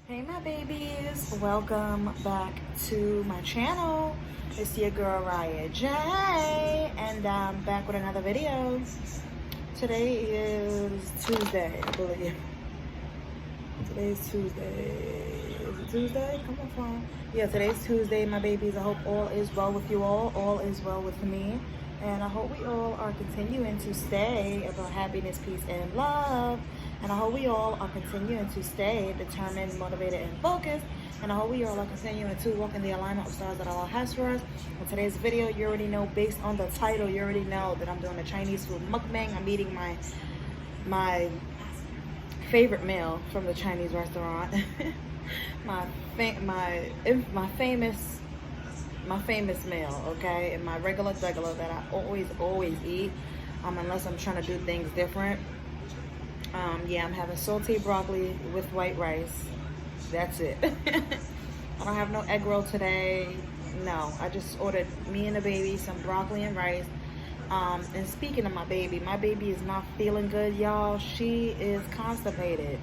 Hey my babies, welcome back to my channel. It's your girl Riahjaysreality, and I'm back with another video. Today is Tuesday, I believe. Today's Tuesday. Is it Tuesday? Come on, phone. Yeah, today's Tuesday, my babies. I hope all is well with you all. All is well with me. And I hope we all are continuing to stay about happiness, peace, and love. And I hope we all are continuing to stay determined, motivated, and focused. And I hope we all are continuing to walk in the alignment of stars that Allah has for us. In today's video, you already know, based on the title, you already know that I'm doing a Chinese food mukbang. I'm eating my favorite meal from the Chinese restaurant. my famous meal, okay, and my regular that I always eat, unless I'm trying to do things different. Yeah, I'm having sauteed broccoli with white rice. That's it. I don't have no egg roll today. No, I just ordered me and the baby some broccoli and rice. And speaking of my baby is not feeling good, y'all. She is constipated,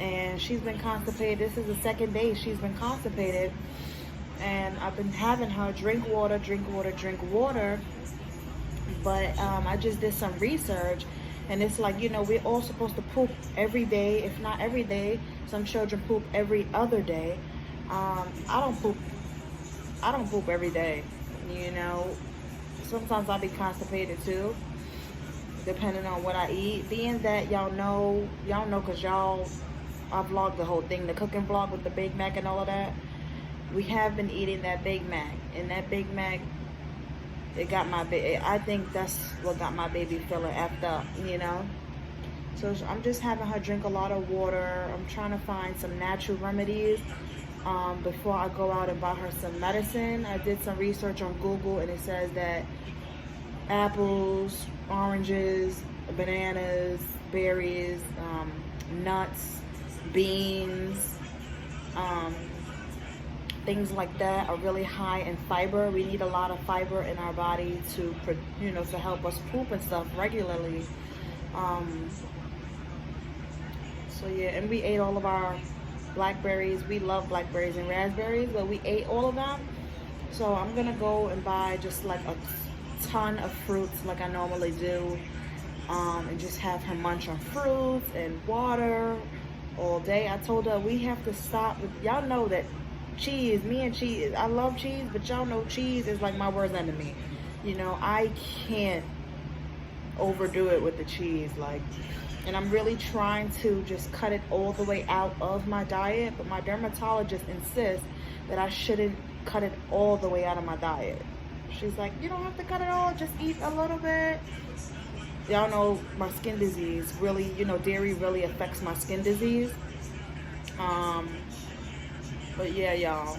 and she's been constipated. This is the second day she's been constipated, and I've been having her drink water. But I just did some research, and it's like, you know, we're all supposed to poop every day, if not every day. Some children poop every other day. I don't poop every day, you know. Sometimes I'll be constipated too, depending on what I eat. Being that y'all know, cause I vlogged the whole thing, the cooking vlog with the Big Mac and all of that. We have been eating that Big Mac, and that Big Mac, it got my I think that's what got my baby feeling effed up, you know. So I'm just having her drink a lot of water. I'm trying to find some natural remedies before I go out and buy her some medicine. I did some research on Google, and it says that apples, oranges, bananas, berries, nuts, beans, things like that are really high in fiber. We need a lot of fiber in our body to, you know, to help us poop and stuff regularly. So yeah, and we ate all of our blackberries. We love blackberries and raspberries, but we ate all of them. So I'm gonna go and buy just like a ton of fruits like I normally do, and just have her munch on fruits and water all day. I told her we have to stop with, y'all know that cheese, me and cheese, I love cheese, but y'all know cheese is like my worst enemy. You know, I can't overdo it with the cheese, like, and I'm really trying to just cut it all the way out of my diet, but my dermatologist insists that I shouldn't cut it all the way out of my diet. She's like, you don't have to cut it all, just eat a little bit. Y'all know my skin disease really, you know, dairy really affects my skin disease. But yeah, y'all,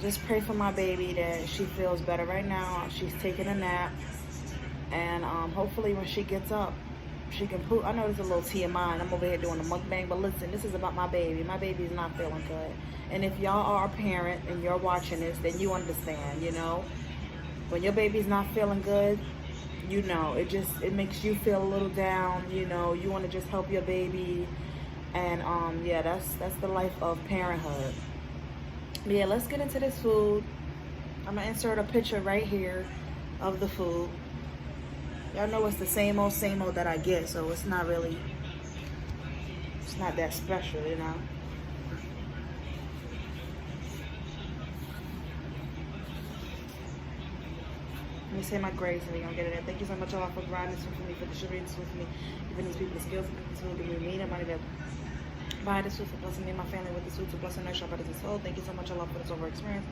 just pray for my baby that she feels better right now. She's taking a nap, and hopefully when she gets up, she can poop. I know there's a little TMI, and I'm over here doing a mukbang, but listen, this is about my baby. My baby's not feeling good. And if y'all are a parent and you're watching this, then you understand, you know. When your baby's not feeling good, you know, it makes you feel a little down, you know. You want to just help your baby. And yeah, that's the life of parenthood. But yeah, let's get into this food. I'm gonna insert a picture right here of the food. Y'all know it's the same old that I get, so it's not that special, you know. Let me say my grace and we're gonna get it in. Thank you so much, Allah, for grinding this for me, for distributing this with me, giving these people the skills and this food, giving me the money to buy this food, for blessing me and my family with this food, to blessing their shop, this soul. Thank you so much, Allah, for this over experience.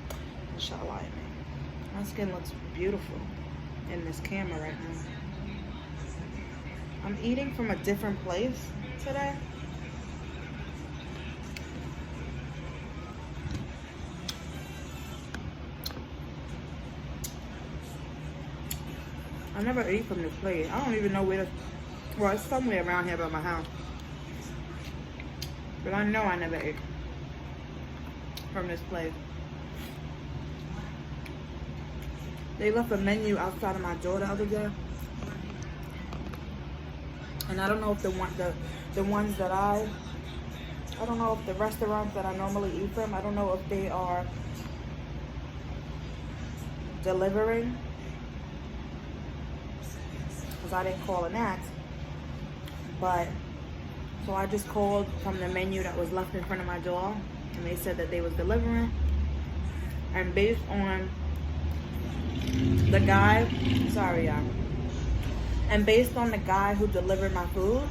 Inshallah, amen. My skin looks beautiful in this camera right now. I'm eating from a different place today. I never ate from this place. I don't even know where to, well, it's somewhere around here by my house. But I know I never ate from this place. They left a menu outside of my door the other day. And I don't know if the ones that I I don't know if the restaurants that I normally eat from, I don't know if they are delivering, because I didn't call and ask. But so I just called from the menu that was left in front of my door, and they said that they was delivering. And based on the guy, sorry y'all, and based on the guy who delivered my food,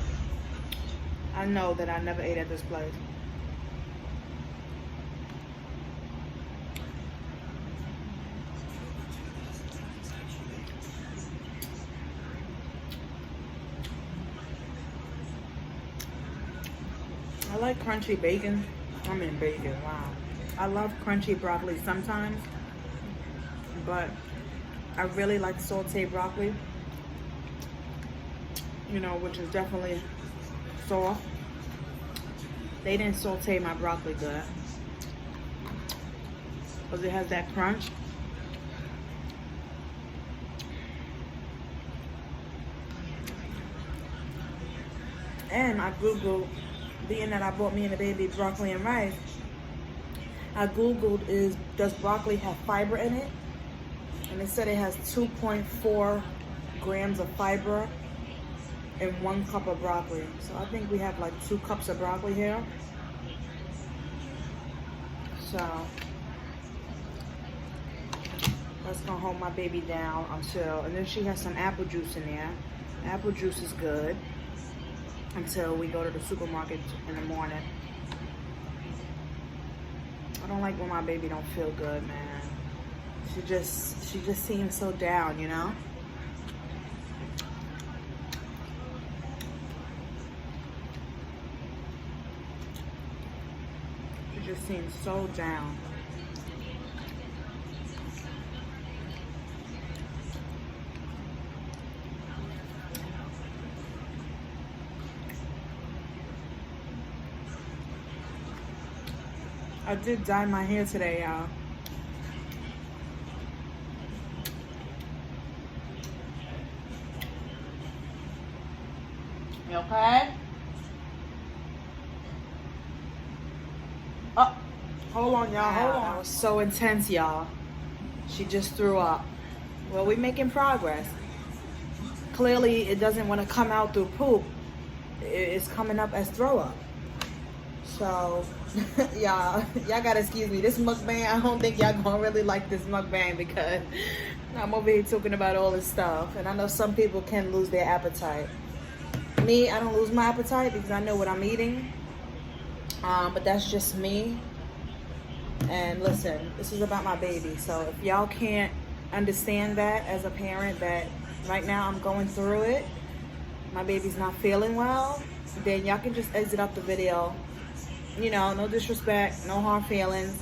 I know that I never ate at this place. I like crunchy bacon. I mean bacon, wow. I love crunchy broccoli sometimes, but I really like sauteed broccoli, you know, which is definitely soft. They didn't saute my broccoli good, because it has that crunch. And I Googled, being that I bought me and the baby broccoli and rice, I Googled does broccoli have fiber in it? And it said it has 2.4 grams of fiber in 1 cup of broccoli. So I think we have like 2 cups of broccoli here. So that's gonna hold my baby down until, and then she has some apple juice in there. Apple juice is good until we go to the supermarket in the morning. I don't like when my baby don't feel good, man. She just seems so down, you know? She just seems so down. I did dye my hair today, y'all. You okay? Oh, hold on, y'all. Hold on. That was so intense, y'all. She just threw up. Well, we're making progress. Clearly, it doesn't want to come out through poop. It's coming up as throw up. So, y'all gotta excuse me. This mukbang, I don't think y'all gonna really like this mukbang, because I'm over here talking about all this stuff. And I know some people can lose their appetite. Me, I don't lose my appetite because I know what I'm eating. But that's just me. And listen, this is about my baby. So if y'all can't understand that as a parent, that right now I'm going through it, my baby's not feeling well, then y'all can just exit out the video. You know, no disrespect, no hard feelings.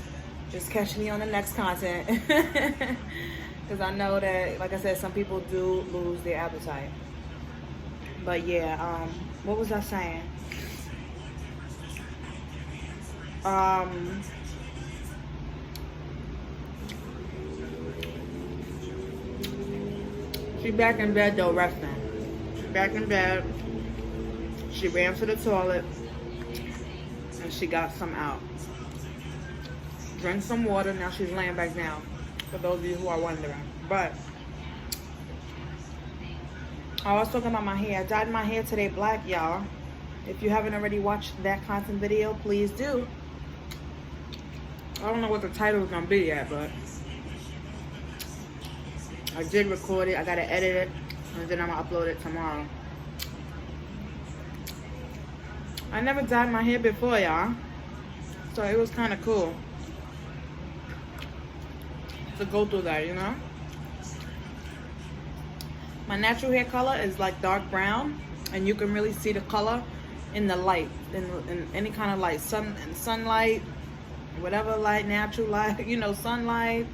Just catch me on the next content. Because I know that, like I said, some people do lose their appetite. But yeah, what was I saying? She's back in bed though, resting. She's back in bed. She ran to the toilet and she got some out. Drank some water, now she's laying back down, for those of you who are wondering. But I was talking about my hair. I dyed my hair today black, y'all. If you haven't already watched that content video, please do. I don't know what the title is gonna be yet, but I did record it. I gotta edit it, and then I'm gonna upload it tomorrow. I never dyed my hair before, y'all, so it was kind of cool to go through that, you know. My natural hair color is like dark brown, and you can really see the color in the light, in any kind of light, sunlight, whatever light, natural light, you know, sunlight,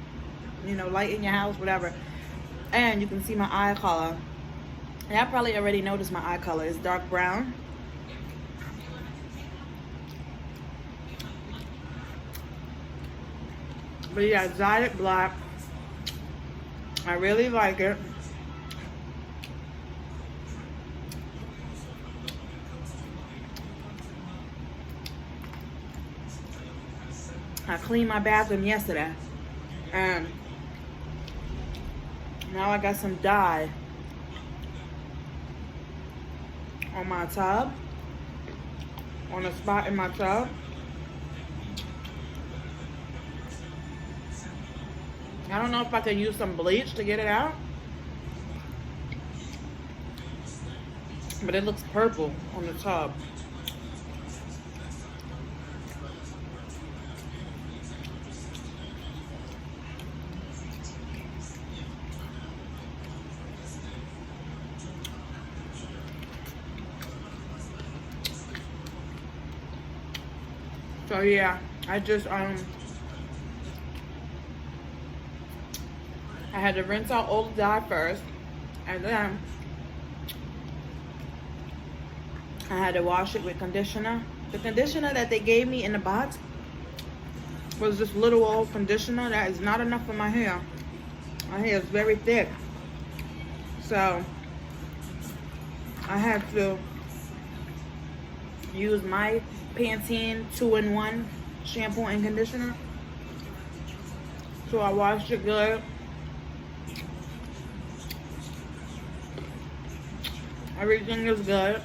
you know, light in your house, whatever. And you can see my eye color. And I probably already noticed my eye color is dark brown. But yeah, I dyed it black. I really like it. I cleaned my bathroom yesterday, and now I got some dye on my tub, on a spot in my tub. I don't know if I can use some bleach to get it out, but it looks purple on the tub. So yeah, I just I had to rinse out all the dye first, and then I had to wash it with conditioner. The conditioner that they gave me in the box was this little old conditioner that is not enough for my hair. My hair is very thick, so I had to use my Pantene 2-in-1 shampoo and conditioner. So I washed it good. Everything is good.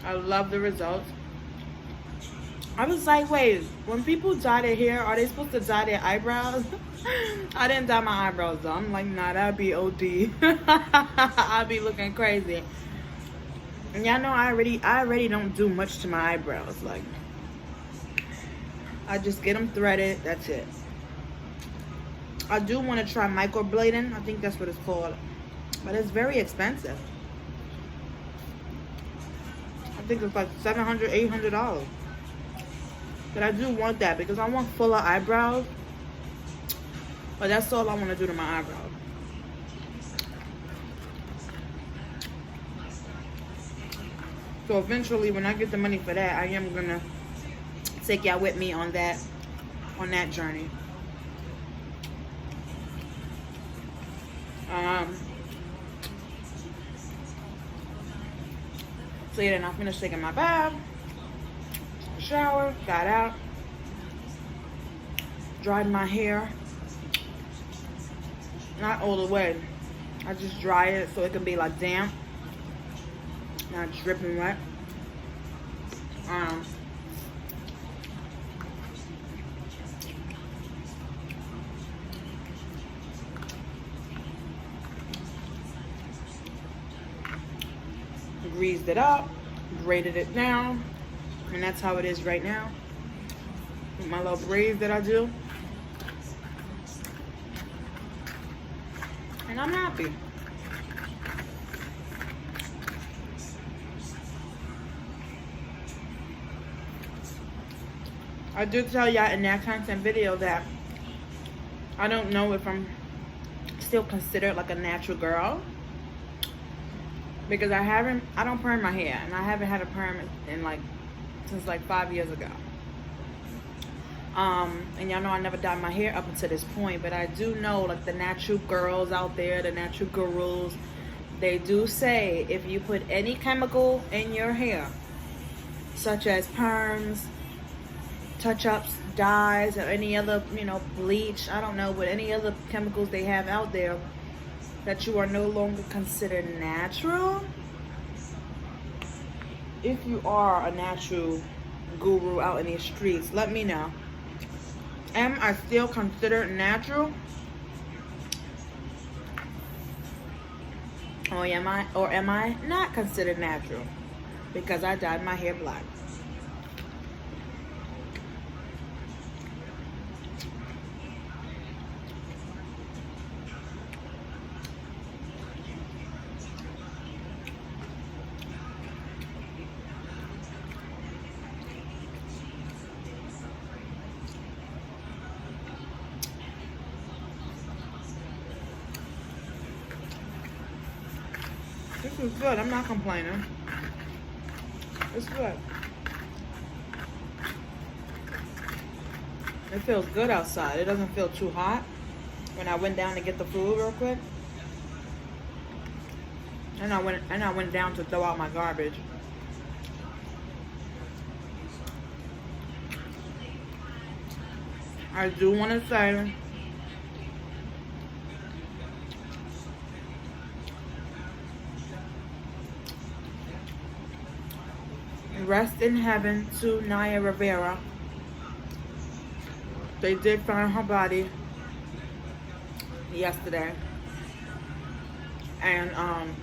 I love the results. I was like, wait, when people dye their hair, are they supposed to dye their eyebrows? I didn't dye my eyebrows though. I'm like, nah, that'd be OD. I'd be looking crazy. And y'all know I already don't do much to my eyebrows. Like, I just get them threaded. That's it. I do want to try microblading. I think that's what it's called. But it's very expensive. I think it's like $700, $800. But I do want that because I want fuller eyebrows. But that's all I want to do to my eyebrows. So eventually, when I get the money for that, I am gonna take y'all with me on that journey. So yeah, then I finished taking my bath, shower, got out, dried my hair. Not all the way. I just dry it so it can be like damp. Not dripping wet. Greased it up, braided it down, and that's how it is right now. With my little braids that I do. And I'm happy. I did tell y'all in that content video that I don't know if I'm still considered like a natural girl, because I don't perm my hair, and I haven't had a perm since like 5 years ago. And y'all know I never dyed my hair up until this point, but I do know like the natural girls out there, the natural gurus, they do say if you put any chemical in your hair, such as perms, touch-ups, dyes, or any other, bleach, I don't know, but any other chemicals they have out there, that you are no longer considered natural. If you are a natural guru out in these streets, let me know. Am I still considered natural? Or am I not considered natural because I dyed my hair black? This is good. I'm not complaining. It's good. It feels good outside. It doesn't feel too hot. When I went down to get the food real quick, and I went down to throw out my garbage. I do want to say, rest in heaven to Naya Rivera. They did find her body yesterday. And I'm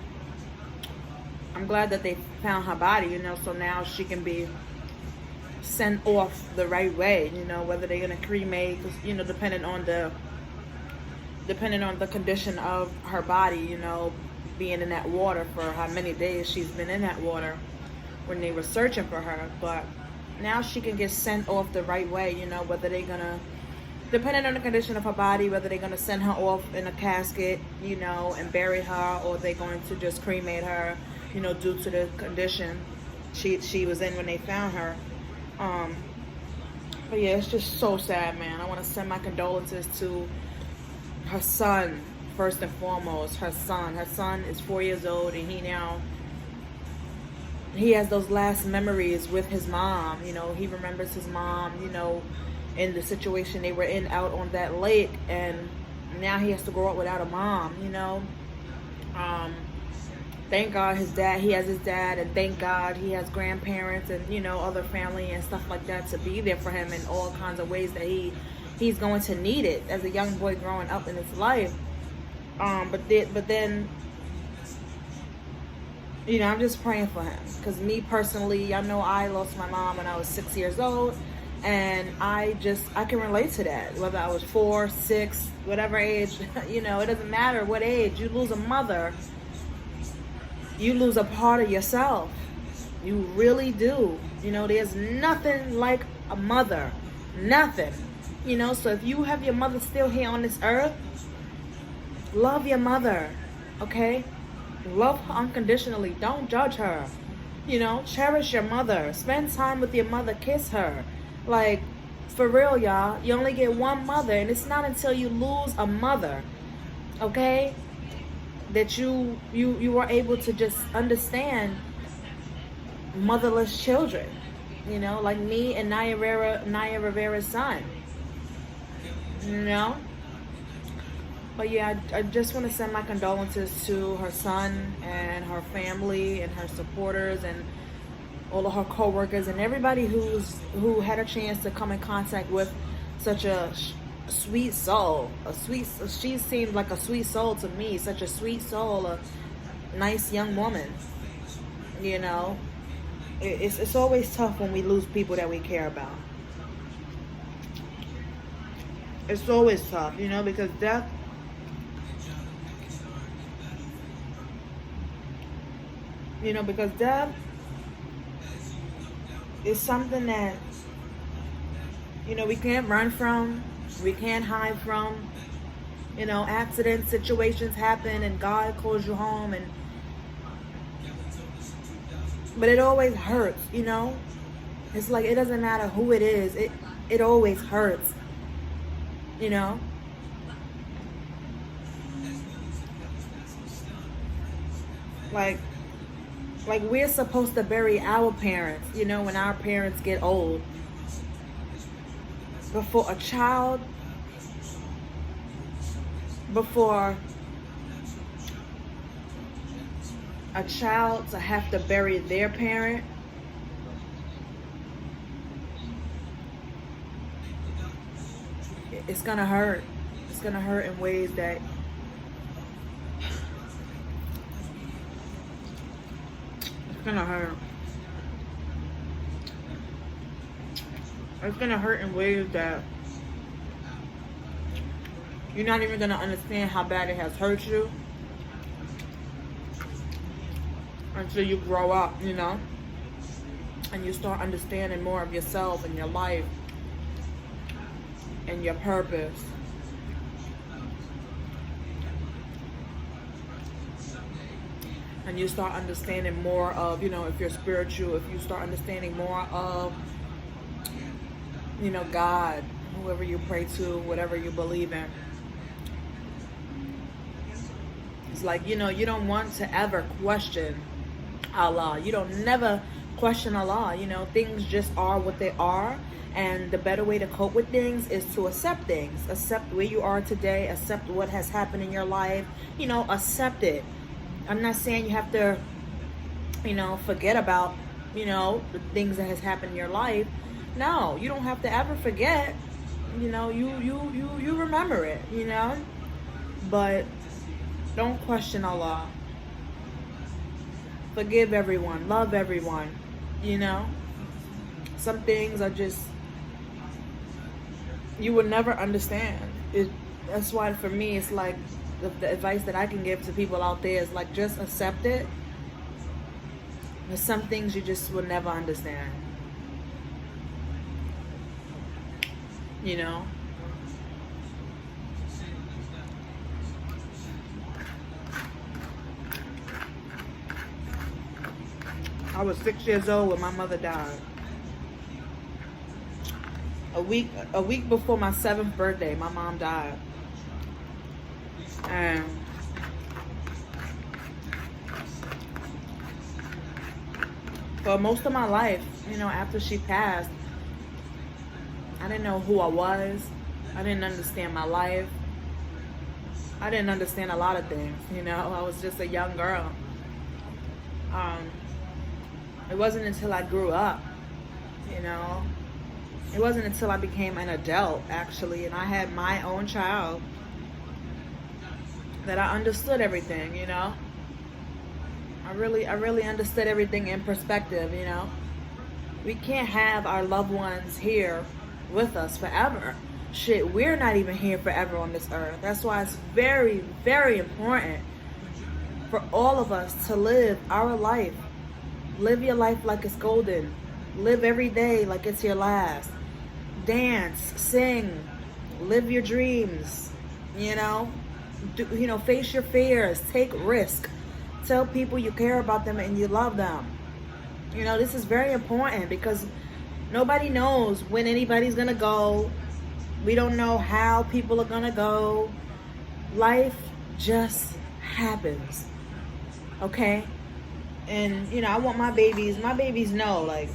glad that they found her body, you know, so now she can be sent off the right way, you know, whether they're gonna cremate, 'cause, you know, depending on the condition of her body, you know, being in that water for how many days she's been in that water when they were searching for her. But now she can get sent off the right way, you know, whether they're gonna, depending on the condition of her body, whether they're gonna send her off in a casket, you know, and bury her, or they're going to just cremate her, you know, due to the condition she was in when they found her. But yeah, it's just so sad, man. I want to send my condolences to her son, first and foremost. Her son is 4 years old, and he has those last memories with his mom. You know, he remembers his mom, you know, in the situation they were in out on that lake, and now he has to grow up without a mom, you know. Thank God he has his dad, and thank God he has grandparents and, you know, other family and stuff like that to be there for him in all kinds of ways that he's going to need it as a young boy growing up in his life. But then, you know, I'm just praying for him, because me personally, I know I lost my mom when I was 6 years old, and I can relate to that, whether I was 4, 6, whatever age. You know, it doesn't matter what age. You lose a mother, you lose a part of yourself. You really do. You know, there's nothing like a mother. Nothing. You know, so if you have your mother still here on this earth, love your mother, okay? Love her unconditionally. Don't judge her. You know, cherish your mother. Spend time with your mother. Kiss her. Like, for real, y'all. You only get one mother, and it's not until you lose a mother, okay, that you are able to just understand motherless children. You know, like me and Naya Rivera's son. You know? But yeah, I just want to send my condolences to her son and her family and her supporters and all of her co-workers and everybody who had a chance to come in contact with such a sweet soul. She seemed like a sweet soul to me. Such a sweet soul, a nice young woman. You know, it's always tough when we lose people that we care about. It's always tough, you know, because death, is something that, you know, we can't run from, we can't hide from. You know, accidents, situations happen, and God calls you home, but it always hurts, you know. It's like, it doesn't matter who it is, it always hurts, you know. Like we're supposed to bury our parents, you know, when our parents get old. Before a child, to have to bury their parent, it's gonna hurt. It's gonna hurt in ways that it's gonna hurt. It's gonna hurt in ways that you're not even gonna understand how bad it has hurt you until you grow up, you know, and you start understanding more of yourself and your life and your purpose. And you start understanding more of, you know, if you're spiritual, if you start understanding more of, you know, God, whoever you pray to, whatever you believe in. It's like, you know, you don't want to ever question Allah. You don't never question Allah. You know, things just are what they are. And the better way to cope with things is to accept things. Accept where you are today. Accept what has happened in your life. You know, accept it. I'm not saying you have to, you know, forget about, you know, the things that has happened in your life. No, you don't have to ever forget. You know, you remember it, you know. But don't question Allah. Forgive everyone. Love everyone. You know. Some things are just, you will never understand. That's why for me, it's like the advice that I can give to people out there is like, just accept it. There's some things you just will never understand. You know? I was 6 years old when my mother died. A week before my 7th birthday, my mom died. And for most of my life, you know, after she passed, I didn't know who I was. I didn't understand my life. I didn't understand a lot of things, you know. I was just a young girl. It wasn't until I grew up, you know. It wasn't until I became an adult, actually, and I had my own child that I understood everything, you know. I really understood everything in perspective, you know. We can't have our loved ones here with us forever. Shit, we're not even here forever on this earth. That's why it's very, very important for all of us to live our life. Live your life like it's golden. Live every day like it's your last. Dance, sing, live your dreams, you know. Face your fears, take risk. Tell people you care about them and you love them. You know, this is very important because nobody knows when anybody's gonna go. We don't know how people are gonna go. Life just happens, okay? And, you know, I want my babies know, like,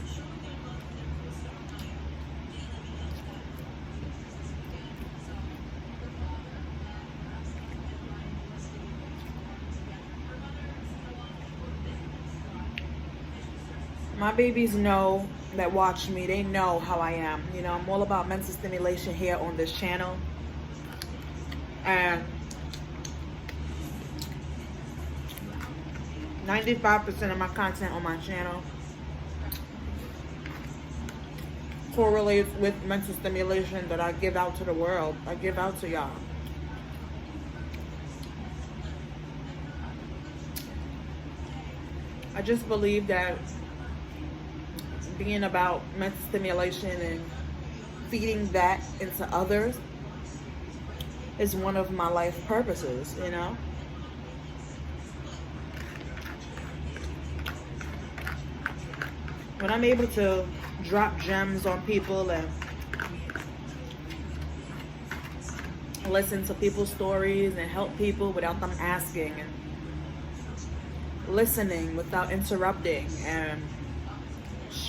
my babies know that watch me. They know how I am. You know, I'm all about mental stimulation here on this channel. And 95% of my content on my channel correlates with mental stimulation that I give out to the world. I give out to y'all. I just believe that being about mental stimulation and feeding that into others is one of my life purposes, you know. When I'm able to drop gems on people and listen to people's stories and help people without them asking, and listening without interrupting, and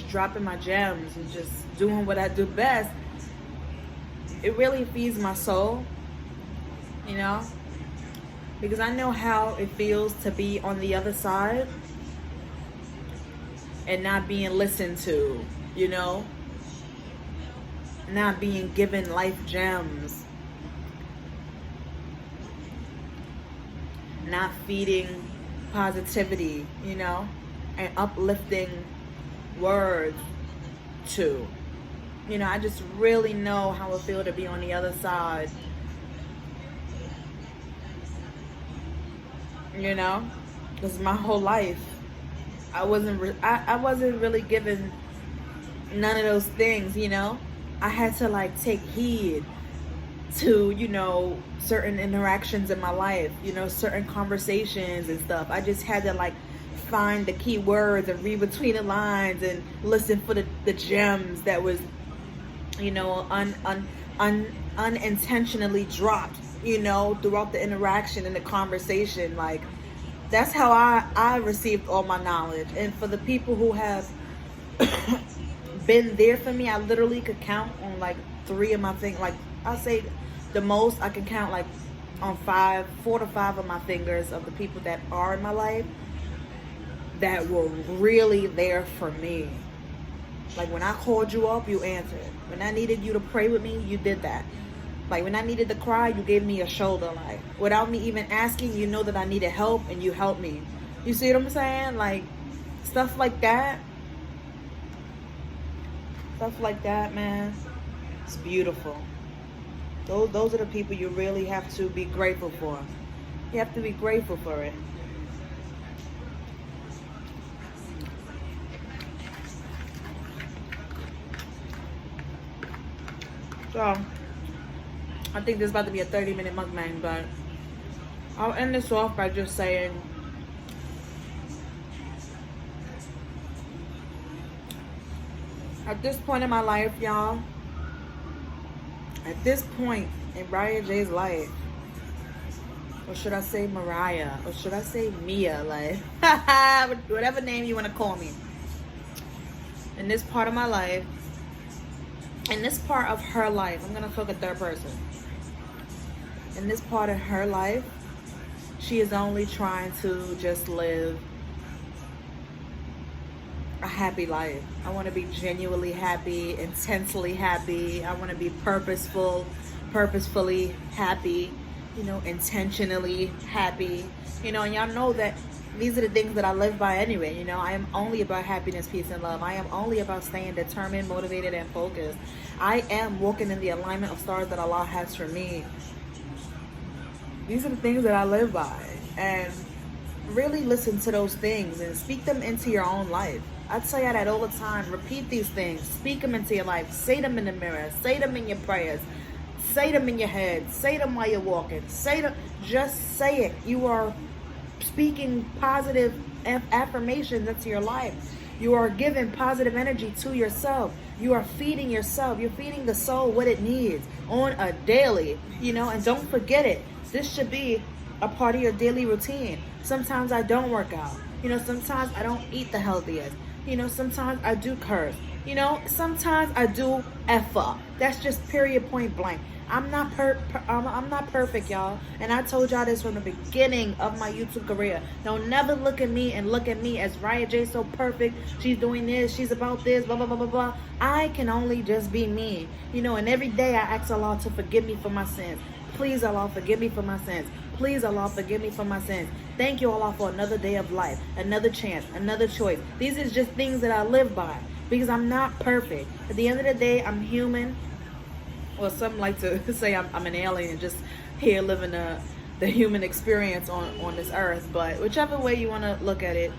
dropping my gems and just doing what I do best, it really feeds my soul, you know, because I know how it feels to be on the other side and not being listened to, you know, not being given life gems, not feeding positivity, you know, and uplifting words to, you know. I just really know how it feels to be on the other side, you know, because my whole life I wasn't really given none of those things, you know. I had to like take heed to, you know, certain interactions in my life, you know, certain conversations and stuff. I just had to like find the key words and read between the lines and listen for the gems that was, you know, unintentionally dropped, you know, throughout the interaction and the conversation. Like, that's how I received all my knowledge. And for the people who have been there for me. I literally could count on like 3 of my things. Like I say, the most I can count like on 4 to 5 of my fingers of the people that are in my life that were really there for me. Like when I called you up, you answered. When I needed you to pray with me, you did that. Like when I needed to cry, you gave me a shoulder. Like without me even asking, you know that I needed help and you helped me. You see what I'm saying? Like stuff like that. Stuff like that, man. It's beautiful. Those are the people you really have to be grateful for. You have to be grateful for it. So, I think this is about to be a 30-minute mukbang, but I'll end this off by just saying, at this point in my life, y'all, at this point in Riahjay's life, or should I say Mariah, or should I say Mia, like, whatever name you want to call me, in this part of my life, in this part of her life, I'm going to talk a third person. In this part of her life, she is only trying to just live a happy life. I want to be genuinely happy, intensely happy. I want to be purposefully happy, you know, intentionally happy. You know, and y'all know that these are the things that I live by anyway. You know, I am only about happiness, peace, and love. I am only about staying determined, motivated, and focused. I am walking in the alignment of stars that Allah has for me. These are the things that I live by. And really listen to those things and speak them into your own life. I tell you that all the time. Repeat these things. Speak them into your life. Say them in the mirror. Say them in your prayers. Say them in your head. Say them while you're walking. Say them. Just say it. You are speaking positive affirmations into your life. You are giving positive energy to yourself. You are feeding yourself. You're feeding the soul what it needs on a daily, you know, and don't forget it. This should be a part of your daily routine. Sometimes I don't work out. You know, sometimes I don't eat the healthiest. You know, sometimes I do curse. You know, sometimes I do F up. That's just period, point blank. I'm not perfect, y'all. And I told y'all this from the beginning of my YouTube career. Don't never look at me and look at me as Riahjay so perfect. She's doing this. She's about this. Blah, blah, blah, blah, blah. I can only just be me. You know, and every day I ask Allah to forgive me for my sins. Please, Allah, forgive me for my sins. Please, Allah, forgive me for my sins. Thank you, Allah, for another day of life, another chance, another choice. These are just things that I live by because I'm not perfect. At the end of the day, I'm human. Well, some like to say I'm an alien, just here living the human experience on this earth. But whichever way you want to look at it,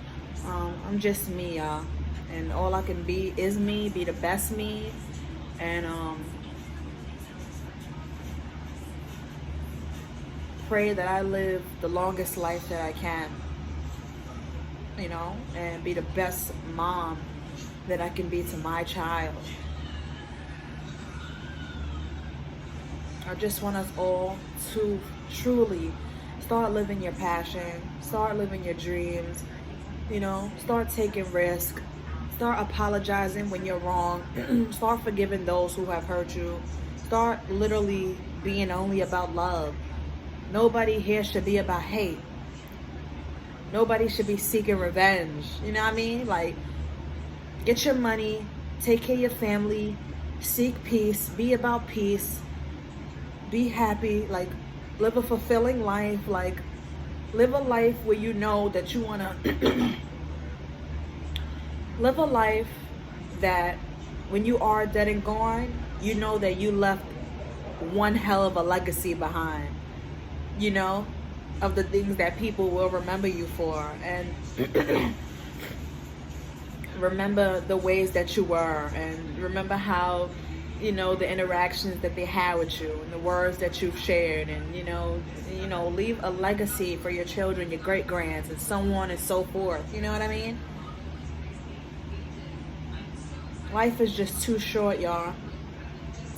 I'm just me, y'all. And all I can be is me, be the best me. And pray that I live the longest life that I can, you know, and be the best mom that I can be to my child. I just want us all to truly start living your passion, start living your dreams, you know, start taking risks, start apologizing when you're wrong, start forgiving those who have hurt you, start literally being only about love. Nobody here should be about hate. Nobody should be seeking revenge. You know what I mean? Like, get your money, take care of your family, seek peace, be about peace, be happy, like, live a fulfilling life, like, live a life where you know that you want to live a life that when you are dead and gone, you know that you left one hell of a legacy behind. You know, of the things that people will remember you for, and remember the ways that you were, and remember how, you know, the interactions that they had with you, and the words that you've shared, and you know, leave a legacy for your children, your great grands, and so on and so forth. You know what I mean? Life is just too short, y'all,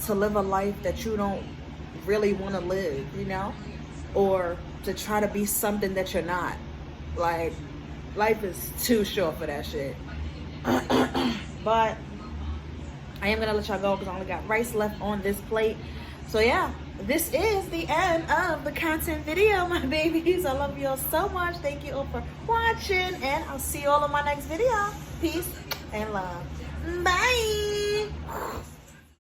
to live a life that you don't really want to live. You know. Or to try to be something that you're not. Like, life is too short for that shit. But I am gonna let y'all go because I only got rice left on this plate. So yeah, this is the end of the content video, my babies. I love you all so much. Thank you all for watching, and I'll see you all in my next video. Peace and love. Bye.